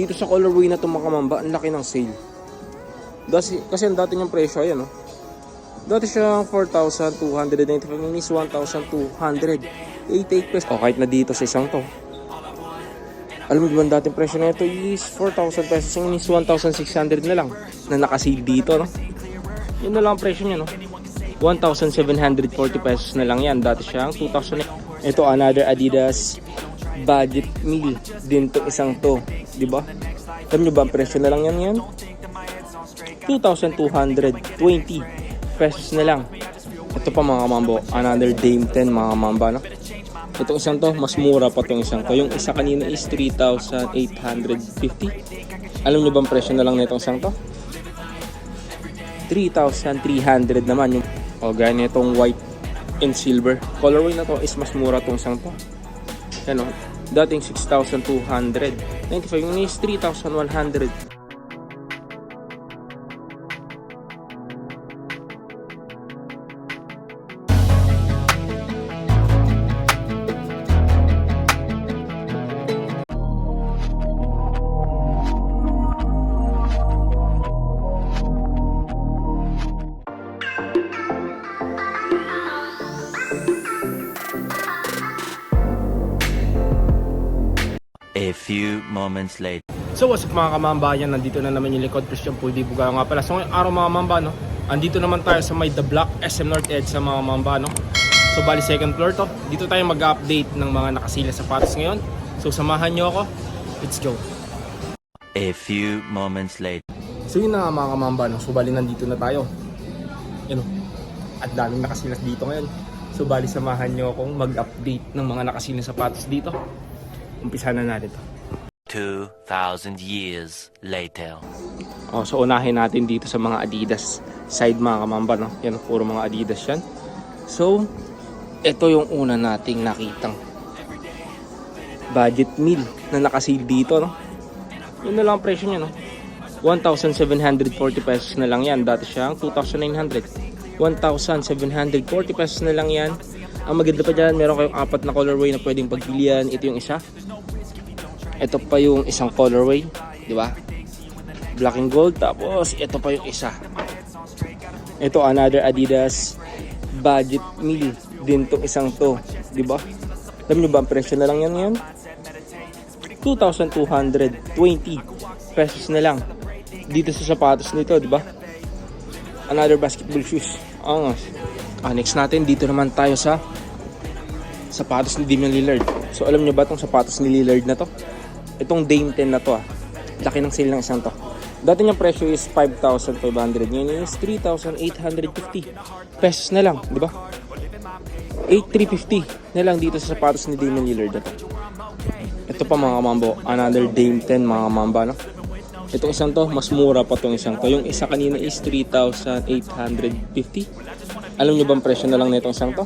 Dito sa colorway na itong mga mamba, ang laki ng sale. Kasi ang dati niyang presyo, ayan, oh. Dati siya 4,295, minis 1,288 pesos. O kahit na dito sa isang to. Alam mo ba ang dating presyo na ito is 4,000 pesos, yung minis 1,600 na lang na nakasale dito, no? Yun na lang ang presyo niya, no? 1,740 pesos na lang yan. Dati siyang 2,000. Ito another Adidas budget meal din to isang to, di ba? Alam nyo ba ang presyo na lang yan? 2,220 pesos na lang. Ito pa mga mambo, another Dame 10 mga mamba, no? Itong isang to, mas mura pa itong isang to. Yung isa kanina is 3,850. Alam nyo ba ang presyo na lang na itong isang to? 3,300 naman yung gaya nitong white and silver. Colorway na to is mas mura itong isang to. Yan, o. Dating 6,295, yung is 3,100. A few moments later. So what's up mga kamambayan, nandito na naman yung likod Christian Pool Di Bugao nga pala. So ngayong araw mga mamba, no, andito naman tayo sa may The Block SM North Edge sa mga mamba, no. So bali second floor to. Dito tayo mag-update ng mga nakasila sapatos ngayon. So samahan nyo ako, let's go. A few moments later. So yun na nga mga kamamba, no. So bali nandito na tayo. Yun, at daming nakasilas dito ngayon. So bali samahan nyo akong mag-update ng mga nakasilang sapatos dito. Umpisa na natin to. 2,000 years later. So unahin natin dito sa mga Adidas side mga kamamba, no? Yan, puro mga Adidas yan. So ito yung una nating nakitang budget meal na nakasale dito, no? Yun na lang ang presyo niya, no? 1,740 pesos na lang yan. Dati siyang 2,900. 1,740 pesos na lang yan. Ang maganda pa dyan, meron kayong apat na colorway na pwedeng pagpilian. Ito yung isa. Ito pa yung isang colorway, di ba? Black and gold. Tapos ito pa yung isa. Ito another Adidas budget meal din tong isang to, di ba? Alam nyo ba ang presyo na lang yan? 2,220 pesos na lang. Dito sa sapatos nito, di ba? Another basketball shoes. Next natin, dito naman tayo sa sapatos ni Damian Lillard. So alam nyo ba itong sapatos ni Lillard na to? Itong Dame 10 na to, laki ng sale ng isang to. Dati niyang presyo is 5,500. Ngayon is 3,850 pesos na lang, di ba? 8,350 na lang dito sa sapatos ni Damian Lillard na to. Ito pa mga mambo, another Dame 10 mga mamba, no? Itong isang to, mas mura pa itong isang to. Yung isa kanina is 3,850. Alam nyo ba ang presyo na lang na itong isang to?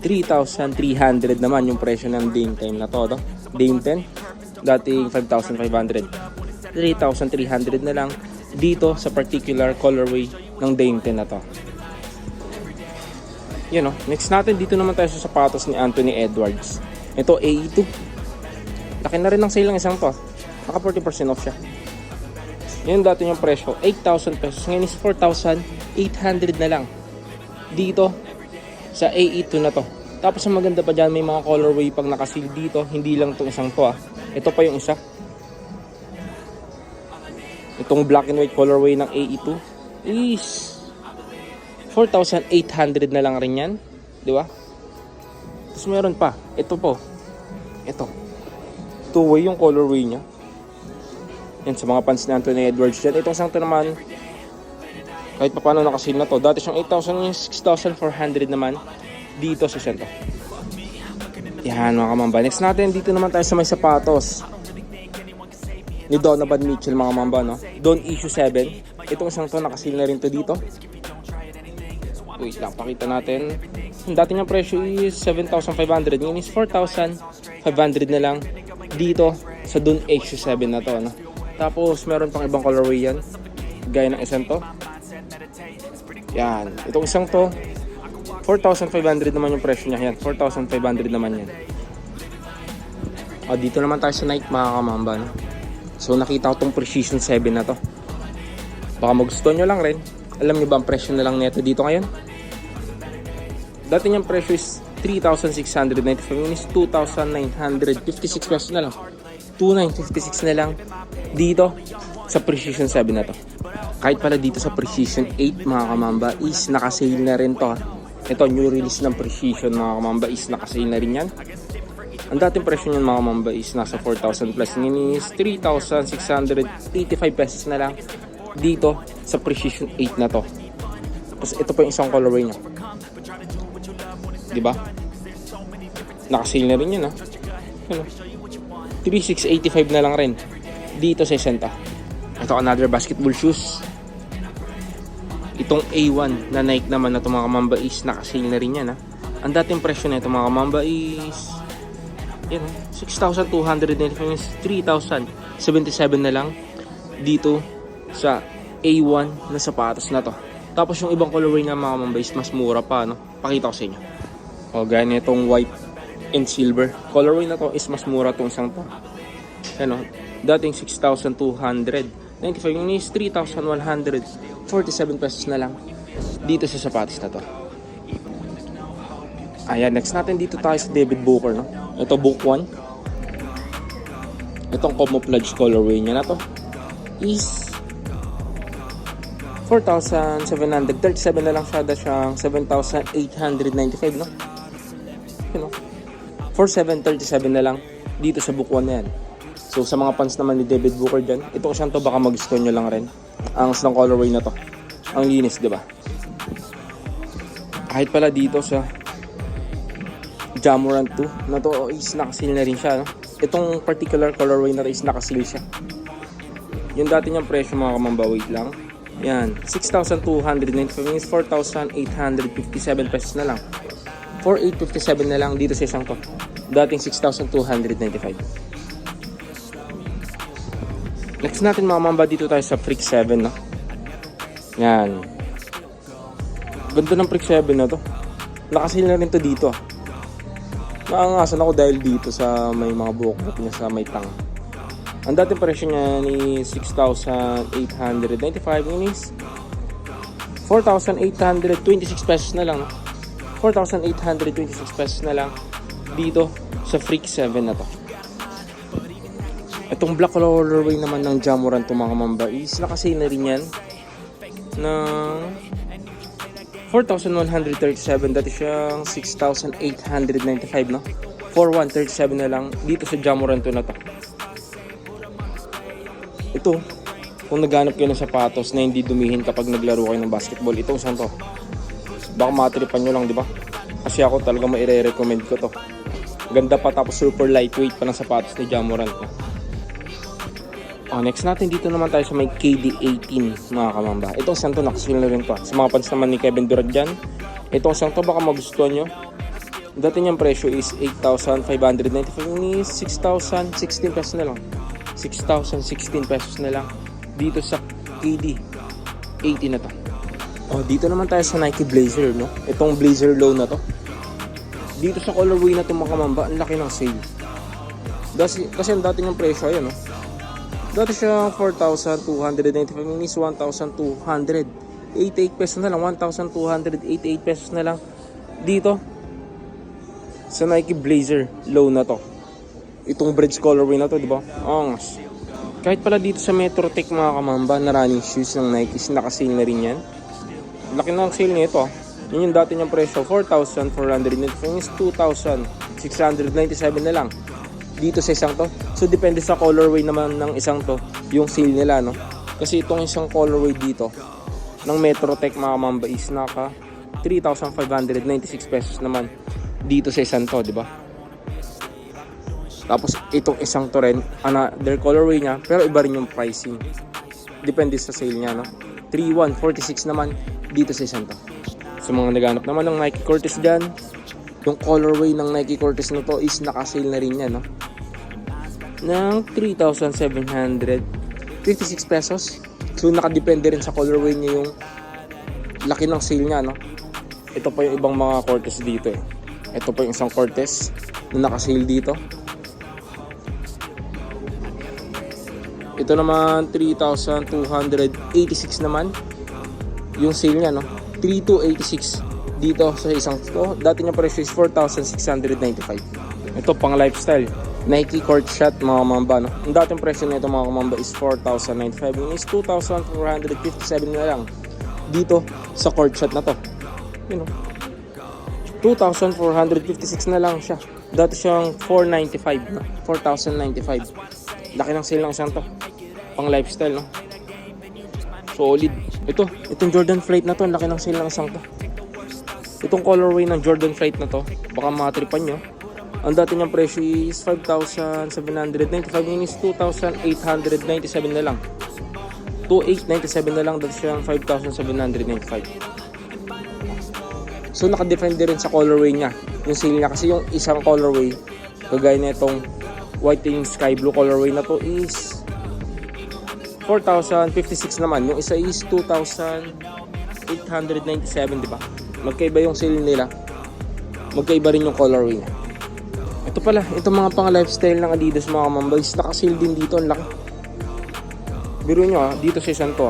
3,300 naman yung presyo ng Dame 10 na to, no? Dame 10, dating 5,500. 3,300 na lang dito sa particular colorway ng Dame 10 na to. Yun, no? Next natin, dito naman tayo sa sapatos ni Anthony Edwards. Ito, AE2. Laki na rin ng sale ng isang to. Naka 40% off siya. Yun dati yung presyo, 8,000 pesos. Ngayon is 4,800 na lang dito sa AE2 na to. Tapos ang maganda pa dyan, may mga colorway pag nakasil dito. Hindi lang itong isang to, Ito pa yung isa. Itong black and white colorway ng AE2 is 4,800 na lang rin yan, di ba? Tapos meron pa, ito po. Ito, two-way yung colorway nya. Yan sa mga pants ni Anthony Edwards dyan. Itong isang to naman, kahit pa paano nakasil na to. Dati siyang 8,000, yung 6,400 naman dito sa sento. Yan mga kamamba. Next natin, dito naman tayo sa may sapatos ni Donovan Mitchell mga mamba, no? Don Issue 7. Itong isang to, nakasil na rin to dito. Wait lang, pakita natin. Yung dati niyang presyo is 7,500. Ngayon is 4,500 na lang dito sa Don Issue 7 na to, no? Tapos meron pang ibang colorway yan, gaya ng isang to. Yan, itong isang to 4,500 naman yung presyo niya. Yan, 4,500 naman yan. Dito naman tayo sa Nike mga kamamba, no? So nakita ko tong Precision 7 na to. Baka magustuhan nyo lang rin. Alam nyo ba ang presyo na lang nito dito ngayon? Dati niyang presyo is 3,695, yun is 2,956 pesos na lang. 2,956 na lang dito sa Precision 7 na to. Kahit pala dito sa Precision 8 mga kamamba is nakasale na rin to. Ito, new release ng Precision mga kamamba is nakasale na rin yan. Ang dating presyo niyan mga kamamba is nasa 4,000 plus. Ngayon is 3,685 pesos na lang dito sa Precision 8 na to. Tapos ito po yung isang colorway niya. Diba? Nakasale na rin yun, ha? Ano? 3,685 na lang rin dito sa Senta. Ito, another basketball shoes. Itong A1 na Nike naman na ito mga kamamba is nakasale na rin yan, ha? Ang dating presyo na ito mga kamamba is yan, 6,295 is 3,077 na lang dito sa A1 na sapatos na to. Tapos yung ibang colorway na mga kamamba is mas mura pa, no? Pakita ko sa inyo. Gaya itong white and silver. Colorway na to is mas mura itong isang to. Ano? Dating 6,295 yung is 3,147 pesos na lang dito sa sapatos na to. Ayan, next natin dito tayo sa David Booker, no? Ito Book 1. Itong camouflage colorway niya na to is 4,737 na lang siya. Siyang 7,895, no? You know, 4,737 na lang dito sa Book 1 na yan. So sa mga fans naman ni David Booker dyan, ito ko siyang to, baka mag-gusto nyo lang rin. Ang ng colorway na to, ang linis, diba? Kahit pala dito sa Jamorant 2 na to is nakasil na rin siya, no? Itong particular colorway na to is nakasil siya. Yung dati niyang presyo mga kamamba, wait lang. Yan, 6,295 is 4,857 pesos na lang. 4,857 na lang dito sa isang to. Dating 6,295. Next natin mga kamamba, dito tayo sa Freak 7, no? Yan. Ganda ng Freak 7 na to. Nakasil na rin to dito, ah. Naangasan ako dahil dito sa may mga buhok niya sa may tang. Ang dating presyo niya ni 6,895, yun is 4,826 pesos na lang, no? 4,826 pesos na lang dito sa Freak 7 na to. Itong black colorway naman ng Jamorant to mga kamamba is nakasale na rin yan ng 4,137, dati siyang 6,895, no? 4,137 na lang dito sa Jamorant na to. Ito, kung naghanap kayo ng sapatos na hindi dumihin kapag naglaro kayo ng basketball, ito saan to? Baka matripan nyo lang, di ba? Kasi ako talaga maire-recommend ko to. Ganda pa, tapos super lightweight pa ng sapatos ni Jamorant, no? Next natin dito naman tayo sa may KD18 mga kamamba. Itong isang to nakasil na rin to. Sa mga fans naman ni Kevin Durant dyan, itong isang to baka magustuhan nyo. Dati niyang presyo is 8,595, is 6,016 pesos na lang. 6,016 pesos na lang dito sa KD18 na to. Dito naman tayo sa Nike Blazer, no? Itong Blazer Low na to. Dito sa colorway na to mga kamamba, ang laki ng sale. Kasi ang dati niyang presyo, ayan, no? Dati siya 4,295, is 1,288 pesos na lang. 1,288 pesos na lang dito sa Nike Blazer Low na to. Itong bridge colorway na to, di ba? Angas. Kahit pala dito sa Metro Tech mga kamamba na running shoes ng Nike, nakasale na rin yan. Laki na ang sale nito, ah. Yun yung dati niyang presyo, 4,495, is 2,697 na lang dito sa isang to. So depende sa colorway naman ng isang to yung sale nila, no? Kasi itong isang colorway dito ng Metro Tech mga kamamba is naka 3,596 pesos naman dito sa isang to, di ba? Tapos itong isang to rin, another colorway niya, pero iba rin yung pricing. Depende sa sale niya, no? 3,146 naman dito sa isang to. Sa mga naghanap naman ng Nike Cortez dyan, yung colorway ng Nike Cortez na to is nakasale na rin yan, no? Ng 3,756 pesos. So nakadepende rin sa colorway niya yung laki ng sale niya, no? Ito pa yung ibang mga Cortez dito, eh. Ito pa yung isang Cortez na nakasale dito. Ito naman 3,286 naman yung sale niya, no? 3,286 dito sa isang to. Dati niya presyo is 4,695. Ito pang lifestyle, Nike Court Shot mga kamamba, no? Ang dating presyo nito mga kamamba is 4,095. Yung is 2,457 na lang dito sa Court Shot na to. You know, 2,456 na lang siya. Dati siyang 495, no? 4,095. Laki ng sale ng isang to. Pang lifestyle, no? Solid. Itong Jordan Freight na to, ang laki ng sale ng isang to. Itong colorway ng Jordan Freight na to, baka matripan nyo. Ang dati niyang presyo is 5,795. Yun is 2,897 na lang. 2,897 na lang. Dati siyang 5,795. So naka-depende rin sa colorway niya yung sale niya, kasi yung isang colorway kagaya na itong white and sky blue colorway na to is 4,056 naman. Yung isa is 2,897, di ba? Magkaiba yung sale nila, magkaiba rin yung colorway niya. Ito pala, itong mga pang lifestyle ng Adidas mga kamambays, naka-sale din dito. Ang laki. Biro nyo dito sa isang to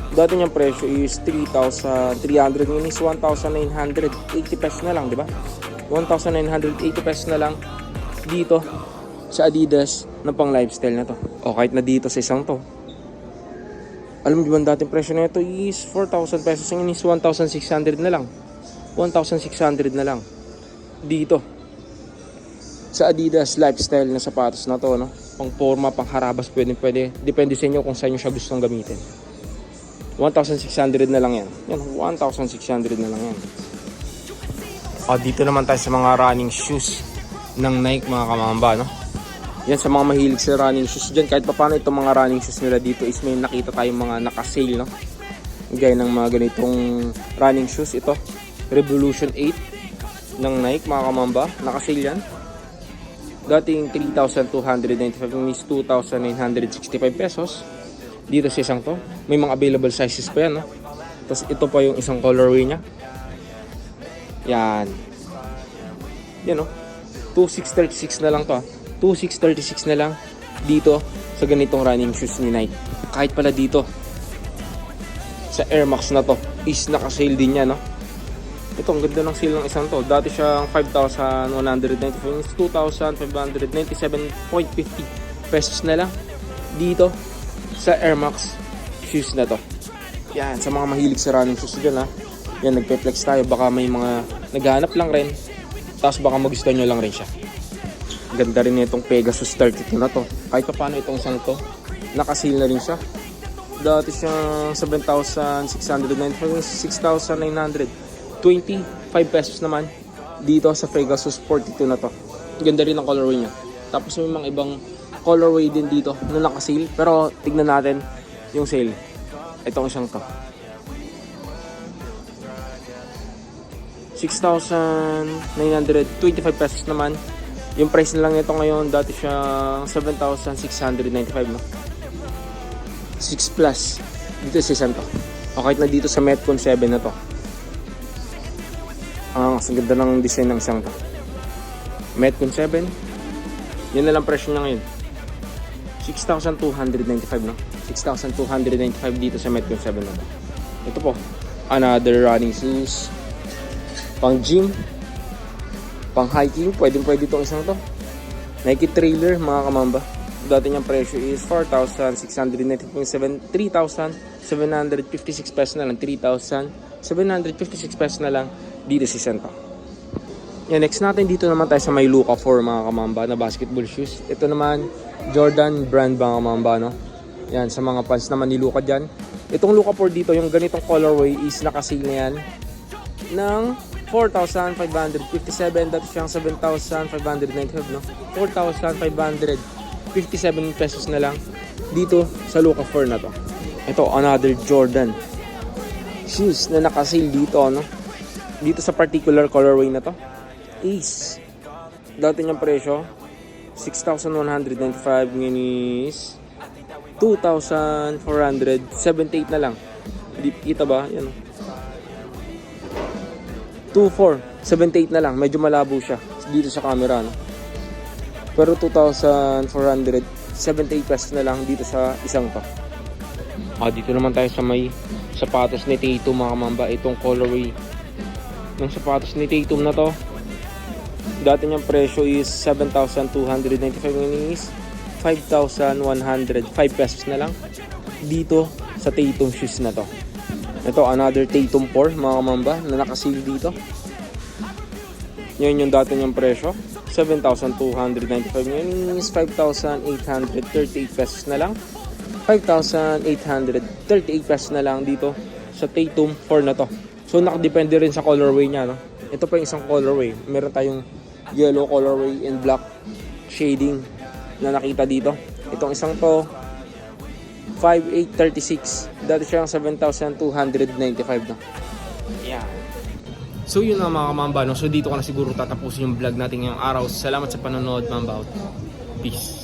dati niyang presyo is 3,300. Yun is 1,980 pesos na lang, di ba? 1,980 pesos na lang dito sa Adidas na pang lifestyle na to. O kahit na dito sa isang to, alam mo ba ang dating presyo na ito is 4,000 pesos. Yun is 1,600 na lang. 1,600 na lang dito sa Adidas lifestyle na sapatos na to, no? Pang forma, pang harabas, pwede. Depende sa inyo kung saan nyo siya gustong gamitin. 1,600 na lang yan. Yan, 1,600 na lang yan. Dito naman tayo sa mga running shoes ng Nike mga kamamba, no? Yan, sa mga mahilig sa running shoes dyan, kahit pa paano itong mga running shoes nila dito is may nakita tayong mga naka-sale, no? Gaya ng mga ganitong running shoes. Ito, Revolution 8 ng Nike mga kamamba. Naka-sale yan. Dating 3,295, yung is 2,965 pesos. Dito sa isang to, may mga available sizes pa yan, no? Tapos ito pa yung isang colorway niya. Yan. Yan, no? 2,636 na lang to, 2,636 na lang dito sa ganitong running shoes ni Nike. Kahit pala dito sa Air Max na to is naka-sale din yan, no? Ito, ang ganda ng sale ng isang to. Dati siyang 5,195, 2,597.50 pesos na lang dito sa Air Max shoes na to. Yan, sa mga mahilig sa running shoes dyan, ha. Yan, nagpe-flex tayo. Baka may mga naghahanap lang rin. Tapos baka magustuhan nyo lang rin siya. Ganda rin itong Pegasus 32 na to. Kahit pa paano itong isang to, naka-sale na rin siya. Dati siyang 7,695, 6,925 pesos naman dito sa Pegasus 42 na to. Ganda rin ang colorway niya. Tapos may mga ibang colorway din dito na naka-sale, pero tignan natin yung sale. Itong isang to, 6,925 pesos naman yung price na lang ito ngayon. Dati siya 7,695, no? 6 plus dito sa isang to. O kahit na dito sa Metcon 7 na to, ang ganda ng design ng isang to. Metcon 7, yun na lang presyo niya ngayon, 6,295, no? 6,295 dito sa Metcon 7 na to. Ito po, another running shoes, pang gym, pang hiking, pwede itong isang to. Nike Trailer mga kamamba. Dati niyang presyo is 4,697, 3,756 pesos na lang, 3,756 pesos na lang dito si Sento. Yan, next natin dito naman tayo sa may Luka 4 mga kamamba na basketball shoes. Ito naman Jordan brand mga kamamba, no? Yan, sa mga fans naman ni Luka dyan. Itong Luka 4 dito, yung ganitong colorway is nakasale na yan ng 4,557. Dati siyang 7,595, no? 4,557 pesos na lang dito sa Luka 4 na to. Ito, another Jordan shoes na nakasale dito, no? Dito sa particular colorway na to is dati niyang presyo 6,195, ngayon is 2,478 na lang. Hindi kita ba? Yan, 2,478 na lang. Medyo malabo siya dito sa camera, no? Pero 2,478 78 pesos na lang dito sa isang to. Dito naman tayo sa may sapatos ni Tatum mga kamamba. Itong colorway ng sapatos ni Tatum na to. Dati niyang presyo is 7,295, ngayon is 5,105 pesos na lang dito sa Tatum shoes na to. Ito, another Tatum 4 mga kamamba na nakasil dito. Yan yung dati niyang presyo, 7,295, ngayon is 5,838 pesos na lang. 5,838 pesos na lang dito sa Tatum 4 na to. So nakadepende rin sa colorway niya, no? Ito pa yung isang colorway. Meron tayong yellow colorway and black shading na nakita dito. Itong isang to 5,836. Dati siyang 7,295 na. Yeah. So yun nga mga kamamba, no? So dito ko na siguro tatapusin yung vlog natin ngayong araw. Salamat sa panonood, Mamba out. Peace.